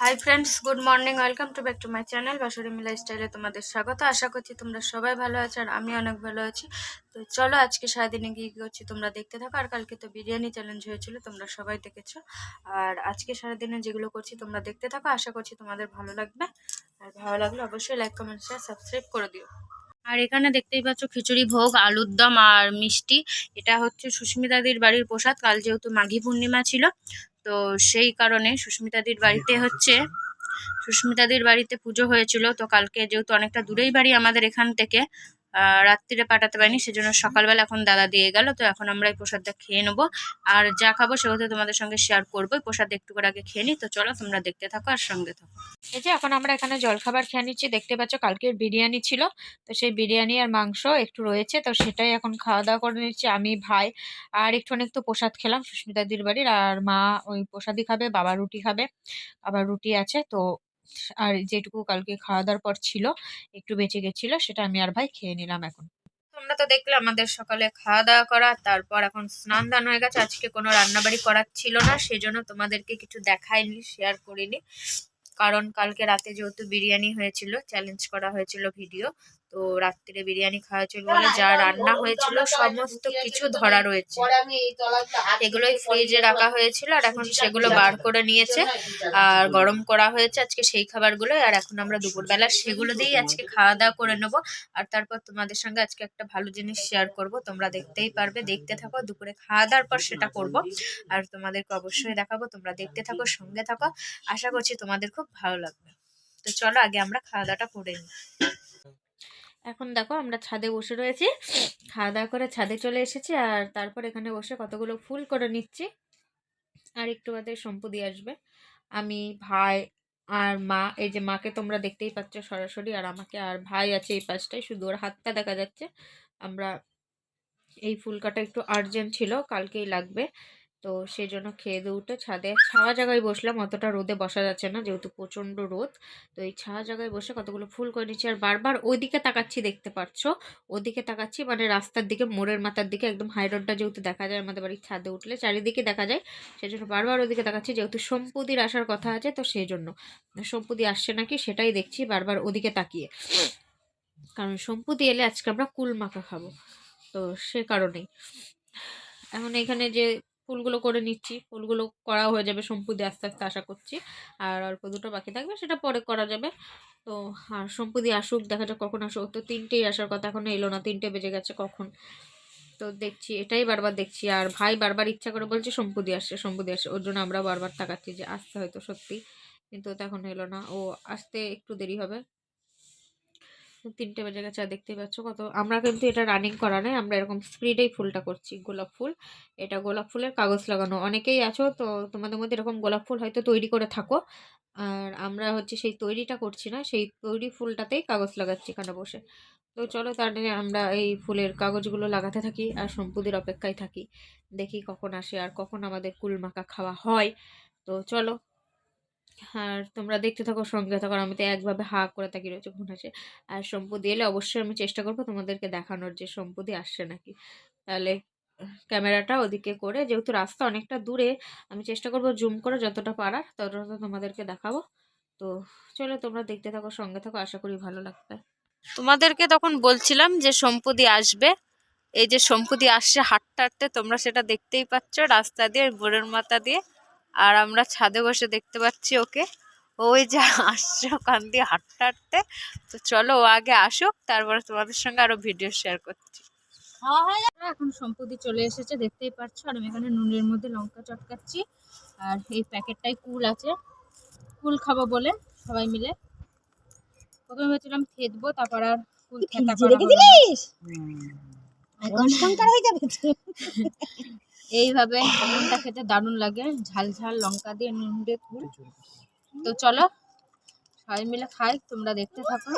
High friends, good morning. Welcome to back to my channel বাসুরি মিলা স্টাইলে তোমাদের স্বাগত। আশা করছি তোমরা সবাই ভালো আছো আর আমি অনেক ভালো আছি। তো চলো আজকে সারাদিনে কি কি করছি তোমরা দেখতে থাকো। আর কালকে তো বিরিয়ানি চ্যালেঞ্জ হয়েছিল, তোমরা সবাই দেখেছো। আর আজকে সারাদিনে যেগুলো করছি তোমরা দেখতে থাকো, আশা করছি তোমাদের ভালো লাগবে। আর ভালো লাগলে অবশ্যই লাইক কমেন্ট শেয়ার সাবস্ক্রাইব করে দিও। আর এখানে দেখতেই পাচ্ছ খিচুড়ি ভোগ, আলুর দম আর মিষ্টি। এটা হচ্ছে সুস্মিতাদির বাড়ির প্রসাদ। কাল যেহেতু মাঘী পূর্ণিমা ছিল, তো সেই কারণে সুস্মিতাদির বাড়িতে পুজো হয়েছিল। তো কালকে যেহেতু অনেকটা দূরেই বাড়ি আমাদের এখান থেকে, রাত্রিরে পাঠাতে পারিনি, সেজন্য সকালবেলা এখন দাদা দিয়ে গেল। তো এখন আমরা এই প্রসাদটা খেয়ে নেবো। আর যা খাবো সেগুলো তোমাদের সঙ্গে শেয়ার করবো। প্রসাদ একটু করে আগে খেয়ে নিই। তো চলো তোমরা দেখতে থাকো আর সঙ্গে থাকো। এই যে এখন আমরা এখানে জলখাবার খেয়ে নিচ্ছি। দেখতে পাচ্ছ কালকের বিরিয়ানি ছিল, তো সেই বিরিয়ানি আর মাংস একটু রয়েছে, তো সেটাই এখন খাওয়া দাওয়া করে নিচ্ছি আমি, ভাই। আর একটু অনেক তো প্রসাদ খেলাম সুস্মিতাদির বাড়ির। আর মা ওই প্রসাদই খাবে, বাবা রুটি খাবে, আবার রুটি আছে তো। আর যেটুকু কালকে খাওয়া দাওয়ার পর ছিল একটু বেঁচে গেছিল, সেটা আমি আর ভাই খেয়ে নিলাম। এখন তোমরা তো দেখলে আমাদের সকালে খাওয়া দাওয়া করা, তারপর এখন স্নান দান হয়ে গেছে। আজকে কোনো রান্নাবাড়ি করার ছিল না, সেজন্য তোমাদেরকে কিছু দেখাইনি, শেয়ার করিনি। কারণ কালকে রাতে যেহেতু বিরিয়ানি হয়েছিল, চ্যালেঞ্জ করা হয়েছিল ভিডিও, তো রাত্রিরে বিরিয়ানি খাওয়া হয়েছিল বলে যা রান্না হয়েছিল সমস্ত কিছু ধরা রয়েছে, এগুলোই ফ্রিজে রাখা হয়েছিল। আর এখন সেগুলো বার করে নিয়েছে আর গরম করা হয়েছে আজকে সেই খাবারগুলো। আর এখন আমরা দুপুরবেলা সেগুলো দিয়েই আজকে খাওয়া দাওয়া করে নেবো। আর তারপর তোমাদের সঙ্গে আজকে একটা ভালো জিনিস শেয়ার করব, তোমরা দেখতেই পারবে, দেখতে থাকো। দুপুরে খাওয়া দাওয়ার পর সেটা করব আর তোমাদেরকে অবশ্যই দেখাবো। তোমরা দেখতে থাকো, সঙ্গে থাকো, আশা করছি তোমাদের খুব ভালো লাগবে। তো চলো আগে আমরা খাওয়া দাওয়াটা করে নিই। এখন দেখো আমরা ছাদে বসে রয়েছি, খাওয়া দাওয়া করে ছাদে চলে এসেছি। আর তারপর এখানে বসে কতগুলো ফুল করে নিচ্ছি। আর একটু বাদে সম্পু আসবে, আমি, ভাই আর মা। এই যে মাকে তোমরা দেখতেই পাচ্ছ সরাসরি, আর আমাকে। আর ভাই আছে এই পাশটায়, শুধু ওর হাতটা দেখা যাচ্ছে। আমরা এই ফুল কাটা একটু আর্জেন্ট ছিল, কালকেই লাগবে, তো সেই জন্য খেয়ে দিয়ে উঠে ছাদে ছাওয়া জায়গায় বসলাম। অতটা রোদে বসা যাচ্ছে না যেহেতু প্রচণ্ড রোদ, তো এই ছাওয়া জায়গায় বসে কতগুলো ফুল করে নিচ্ছি। আর বারবার ওইদিকে তাকাচ্ছি, দেখতে পাচ্ছ ওদিকে তাকাচ্ছি, মানে রাস্তার দিকে, মোড়ের মাথার দিকে, একদম হাই রোডটা যেহেতু দেখা যায় আমাদের বাড়ির ছাদে উঠলে, চারিদিকে দেখা যায়, সেই জন্য বারবার ওদিকে তাকাচ্ছি। যেহেতু সম্পুদির আসার কথা আছে, তো সেই জন্য সম্পুদি আসছে নাকি সেটাই দেখছি বারবার ওদিকে তাকিয়ে। কারণ সম্পুদি এলে আজকে আমরা কুল মাখা খাবো, তো সে কারণেই এখন এখানে যে ফুলগুলো করে নিচ্ছি, ফুলগুলো করা হয়ে যাবে সম্পুদি আস্তে আস্তে, আশা করছি। আর অল্প দুটো বাকি থাকবে, সেটা পরে করা যাবে। তো আর সম্পুদি আসুক, দেখা যাক কখন আসুক। তো 3টেই আসার কথা, এখনো এলো না, 3টে বেজে গেছে কখন। তো দেখছি, এটাই বারবার দেখছি। আর ভাই বারবার ইচ্ছা করে বলছে সম্পুদি আসছে, সম্পুদি আসছে, ওর জন্য আমরা বারবার তাকাচ্ছি যে আসতে হয়তো সত্যি, কিন্তু তো এখন এলো না, ও আসতে একটু দেরি হবে। 3টে বেজে গেছে। আর দেখতেই পাচ্ছ কত, আমরা কিন্তু এটা রানিং করা নেই, আমরা এরকম স্পিডেই ফুলটা করছি। গোলাপ ফুল, এটা গোলাপ ফুলের কাগজ লাগানো। অনেকেই আছো তো তোমাদের মধ্যে এরকম গোলাপ ফুল হয়তো তৈরি করে থাকো, আর আমরা হচ্ছে সেই তৈরিটা করছি না, সেই তৈরি ফুলটাতেই কাগজ লাগাচ্ছি এখানে বসে। তো চলো তাহলে আমরা এই ফুলের কাগজগুলো লাগাতে থাকি আর সম্পুদির অপেক্ষায় থাকি, দেখি কখন আসে আর কখন আমাদের কুল মাখা খাওয়া হয়। তো চলো, আর তোমরা দেখতে থাকো, সঙ্গে থাকো। আমি তো একভাবে হা করে তাকিয়ে রয়েছে, ঘুম আসে। আর সম্পত্তি এলে অবশ্যই আমি চেষ্টা করবো তোমাদেরকে দেখানোর যে সম্পত্তি আসছে নাকি। তাহলে ক্যামেরাটা ওদিকে করে, যেহেতু রাস্তা অনেকটা দূরে, আমি চেষ্টা করবো জুম করে যতটা পারার ততটা তোমাদেরকে দেখাবো। তো চলো তোমরা দেখতে থাকো, সঙ্গে থাকো, আশা করি ভালো লাগবে। তোমাদেরকে তখন বলছিলাম যে সম্পত্তি আসবে, এই যে সম্পত্তি আসছে হাঁটতে হাঁটতে, তোমরা সেটা দেখতেই পাচ্ছ রাস্তা দিয়ে, বোরের মাথা দিয়ে। আর আমরা ছাদে বসে দেখতে পাচ্ছি ওকে, ওই যে আসছে ওখান দিয়ে হাঁটতে হাঁটতে। তো চলো ও আগে আসুক, তারপরে তোমাদের সঙ্গে আরো ভিডিও শেয়ার করছি। এখন সম্পত্তি চলে এসেছে, দেখতেই পাচ্ছ। আর আমি এখানে নুনের মধ্যে লঙ্কা চটকাচ্ছি। আর এই প্যাকেটটাই কুল আছে, কুল খাবো বলে সবাই মিলে। প্রথমে ভেবেছিলাম থেতবো, তারপর আর কুল খেতে করা হলো না। এইভাবে কুলটা খেতে দারুণ লাগে, ঝাল ঝাল লঙ্কা দিয়ে, নুন দিয়ে কুল। তো চলো সবাই মিলে খাই, তোমরা দেখতে থাকো।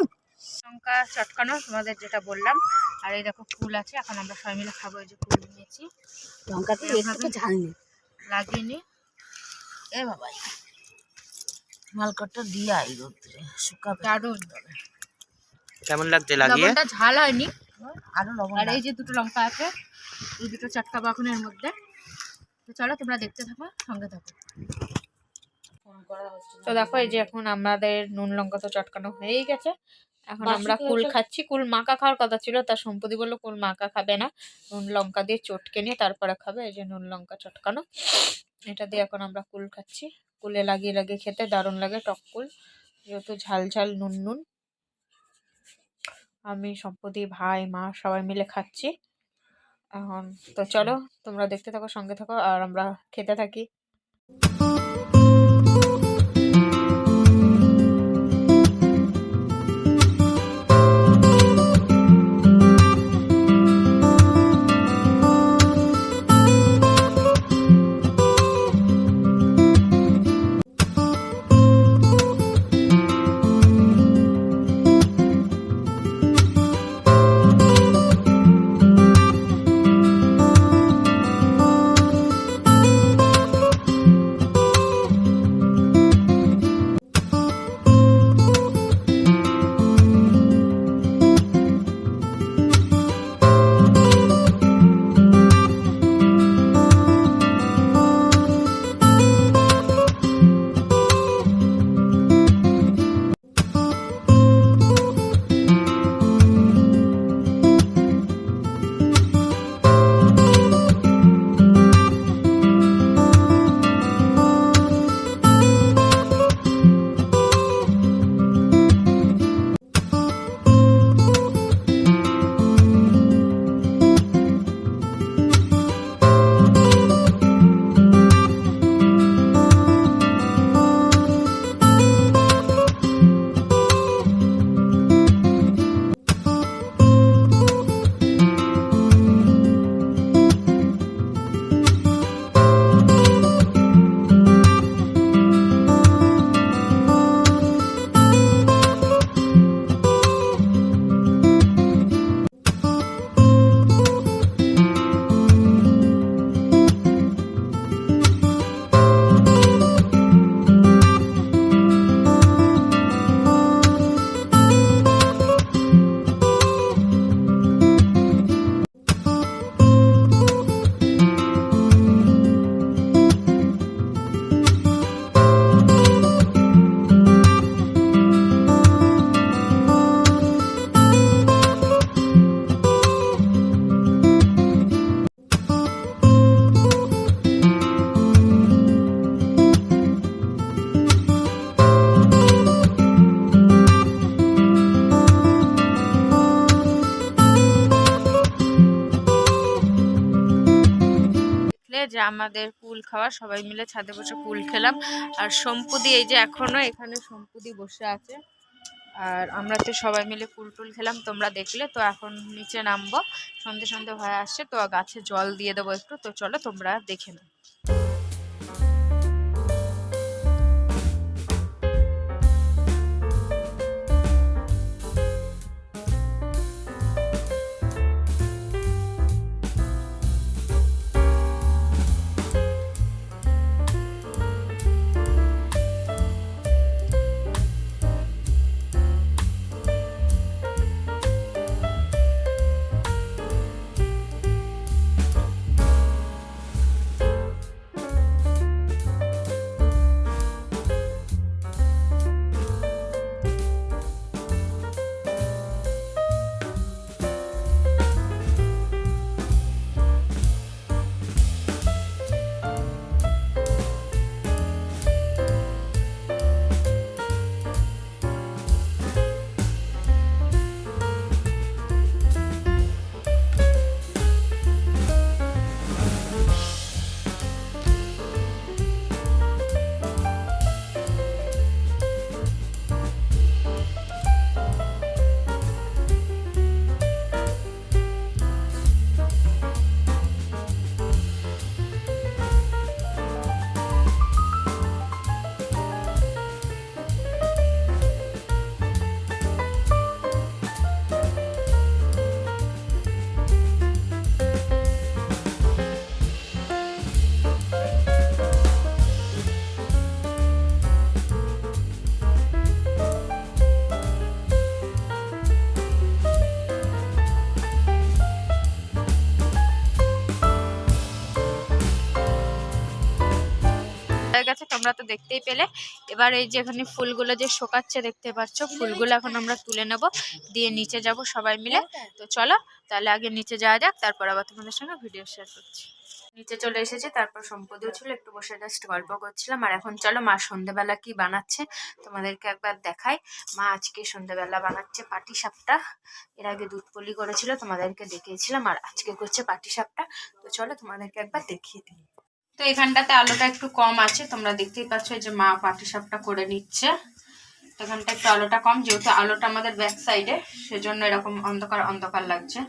লঙ্কা চটকানো তোমাদের যেটা বললাম, আর এই দেখো কুল আছে, এখন আমরা সবাই মিলে খাবো। এই যে কুল নিয়েছি, লঙ্কা ঝাল নেই, লাগিয়ে নি। এ বাবা মালকটা দিয়ে আই রোদ্রে শুকাবে, দারুণ। কেমন লাগছে লাগিয়ে? লবণটা ঝাল হয়নি, আরো লবণ। আর এই যে দুটো লঙ্কা আছে, এই দুটো চটকাবো এখন এর মধ্যে। তো চলো তোমরা দেখতে থাকো, সঙ্গে থাকো। তো দেখো এই যে এখন আমাদের নুন লঙ্কা তো চটকানো হয়েই গেছে। এখন আমরা কুল খাচ্ছি। কুল মাখা খাওয়ার কথা ছিল, তা সম্পত্তি বললো কুল মাখা খাবে না, নুন লঙ্কা দিয়ে চটকে নিয়ে তারপরে খাবে। এই যে নুন লঙ্কা চটকানো, এটা দিয়ে এখন আমরা কুল খাচ্ছি। কুলে লাগিয়ে লাগিয়ে খেতে দারুণ লাগে, টক কুল, যেহেতু ঝাল ঝাল নুন নুন। আমি সম্পত্তি, ভাই, মা সবাই মিলে খাচ্ছি এখন। তো চলো তোমরা দেখতে থাকো, সঙ্গে থাকো, আর আমরা খেতে থাকি। যে আমাদের কুল খাওয়া, সবাই মিলে ছাদে বসে কুল খেলাম। আর সম্পুদি এই যে এখনো এখানে সম্পুদি বসে আছে, আর আমরা তো সবাই মিলে কুল টুল খেলাম, তোমরা দেখলে। তো এখন নিচে নামবো, সন্ধে সন্ধে হয়ে আসছে, তো গাছে জল দিয়ে দেবো একটু। তো চলো তোমরা দেখে নাও। দেখতেই পেলে। এবার এই যে এখানে ফুলগুলো যে শোকাচ্ছে দেখতে পাচ্ছ, ফুলগুলো এখন আমরা তুলে নেব, দিয়ে নিচে যাব সবাই মিলে। তো চলো তাহলে আগে নিচে যাওয়া যাক, তারপর আবার তোমাদের সঙ্গে ভিডিও শেয়ার করছি। নিচে চলে এসেছি, তারপর সম্পদেও ছিল, একটু বসে জাস্ট গল্প করছিলাম। আর এখন চলো মা সন্ধ্যেবেলা কি বানাচ্ছে তোমাদেরকে একবার দেখাই। মা আজকে সন্ধ্যেবেলা বানাচ্ছে পাটিসাপটা। এর আগে দুধ পুলি করেছিল, তোমাদেরকে দেখিয়েছিলাম, আর আজকে করছে পাটিসাপটা। তো চলো তোমাদেরকে একবার দেখিয়ে দিই। তো এখানটাতে আলোটা একটু কম আছে, তোমরা দেখতেই পাচ্ছ যে মা পাটিসাপটা করে নিচ্ছে। এখানটা একটু আলোটা কম, যেহেতু আলোটা আমাদের ব্যাক সাইডে, সেজন্য এরকম অন্ধকার অন্ধকার লাগছে।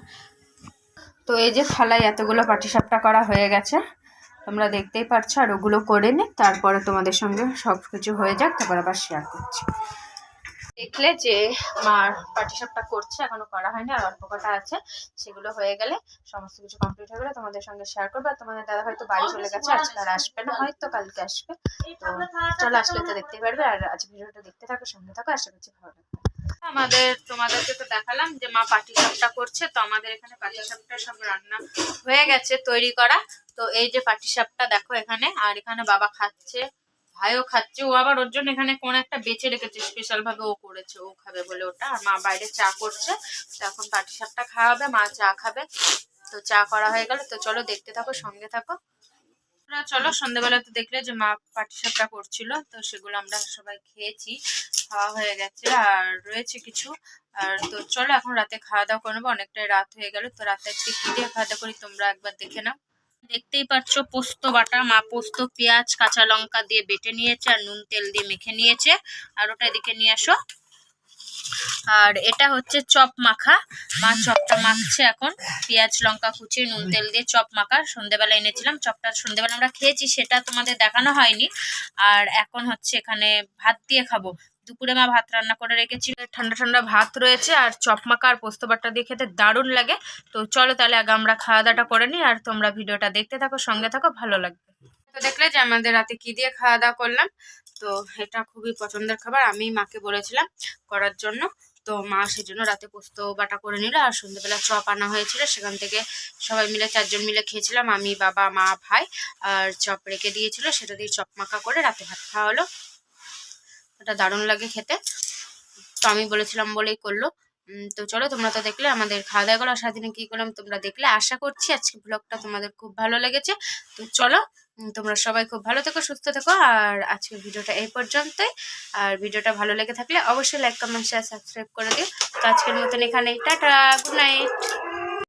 তো এই যে থালায় এতগুলো পাটিসাপটা করা হয়ে গেছে, তোমরা দেখতেই পারছো। আর ওগুলো করে নে, তারপরে তোমাদের সঙ্গে সব কিছু হয়ে যাক, তারপর আবার শেয়ার করছি। দেখলে যে মার পাটিসাপটা করছে, এখনো করা হয়নি, আর অল্প কটা আছে, সেগুলো হয়ে গেলে সমস্ত কিছু কমপ্লিট হয়ে গেলে তোমাদের সঙ্গে শেয়ার করবো। আর তোমাদের দাদা হয়তো বাড়ি চলে গেছে, আজকে আর আসবে না, হয়তো কালকে আসবে। তো চলো, আসলে তো দেখতেই পারবে। আর আজ ভিডিওটা দেখতে থাকো, সঙ্গে থাকো, আশা করছি ভালো লাগবে। তোমাদেরকে তো দেখালাম যে মা পাটিসাপটা করছে। তো আমাদের এখানে পাটিসাপটা সব রান্না হয়ে গেছে, তৈরি করা। তো এই যে পাটিসাপটা দেখো এখানে, আর এখানে বাবা খাচ্ছে, ভাইও খাচ্ছে। ও আবার ওর জন্য এখানে কোন একটা বেঁচে রেখেছে, স্পেশাল ভাবে ও করেছে, ও খাবে বলে ওটা। আর মা বাইরে চা করছে, তো এখন পাটিসাপটা খাওয়া হবে, মা চা খাবে। তো চা করা হয়ে গেল, তো চলো দেখতে থাকো, সঙ্গে থাকো। চলো, সন্ধ্যাবেলা তো দেখলে যে মা পাটিসাপটা করছিল, তো সেগুলো আমরা সবাই খেয়েছি, খাওয়া হয়ে গেছে, আর রয়েছে কিছু। আর তো চলো এখন রাতে খাওয়া দাওয়া করে নেবো, অনেকটাই রাত হয়ে গেল। তো রাতে আজকে কি দিয়ে খাওয়া দাওয়া করি তোমরা একবার দেখে নাও। দেখতেই পাচ্ছ পোস্ত বাটা, মা পোস্ত পেঁয়াজ কাঁচা লঙ্কা দিয়ে বেটে নিয়েছে, আর নুন তেল দিয়ে মেখে নিয়েছে। আর ওটা এদিকে নিয়ে আসো। আর এটা হচ্ছে চপ মাখা, মা চপটা মাখছে এখন, পেঁয়াজ লঙ্কা কুচি নুন তেল দিয়ে চপ মাখা। সন্ধ্যেবেলা এনেছিলাম চপটা, সন্ধ্যেবেলা আমরা খেয়েছি, সেটা তোমাদের দেখানো হয়নি। আর এখন হচ্ছে এখানে ভাত দিয়ে খাবো। দুপুরে মা ভাত রান্না করে রেখেছিল, ঠান্ডা ঠান্ডা ভাত রয়েছে, আর চপ মাখা আর পোস্ত বাটা দিয়ে খেতে দারুণ লাগে। তো চলো তাহলে আগে আমরা খাওয়া দাওয়াটা করে নিই, আর তোমরা ভিডিওটা দেখতে থাকো, সঙ্গে থাকো, ভালো লাগবে। তো দেখলে যে আমাদের রাতে কি দিয়ে খাওয়া দাওয়া করলাম। তো এটা খুবই পছন্দের খাবার, আমি মাকে বলেছিলাম করার জন্য। তো মা সেজন্য রাতে পোস্ত বাটা করে নিল, আর সন্ধ্যেবেলা চপ আনা হয়েছিল, সেখান থেকে সবাই মিলে 4 জন মিলে খেয়েছিলাম, আমি বাবা মা ভাই। আর চপ রেখে দিয়েছিল, সেটা দিয়ে চপ মাখা করে রাতে ভাত খাওয়া হলো। ওটা দারুণ লাগে খেতে, তো আমি বলেছিলাম বলেই করলো। তো চলো, তোমরা তো দেখলে আমাদের খাওয়া দাওয়া করলো, সারাদিনে কি করলাম তোমরা দেখলে। আশা করছি আজকে ব্লগটা তোমাদের খুব ভালো লেগেছে। তো চলো, তোমরা সবাই খুব ভালো থেকো, সুস্থ থেকো। আর আজকের ভিডিওটা এই পর্যন্তই। আর ভিডিওটা ভালো লেগে থাকলে অবশ্যই লাইক কমেন্ট শেয়ার সাবস্ক্রাইব করে দিও। তো আজকের মতন এখানে টাটা, গুড নাইট।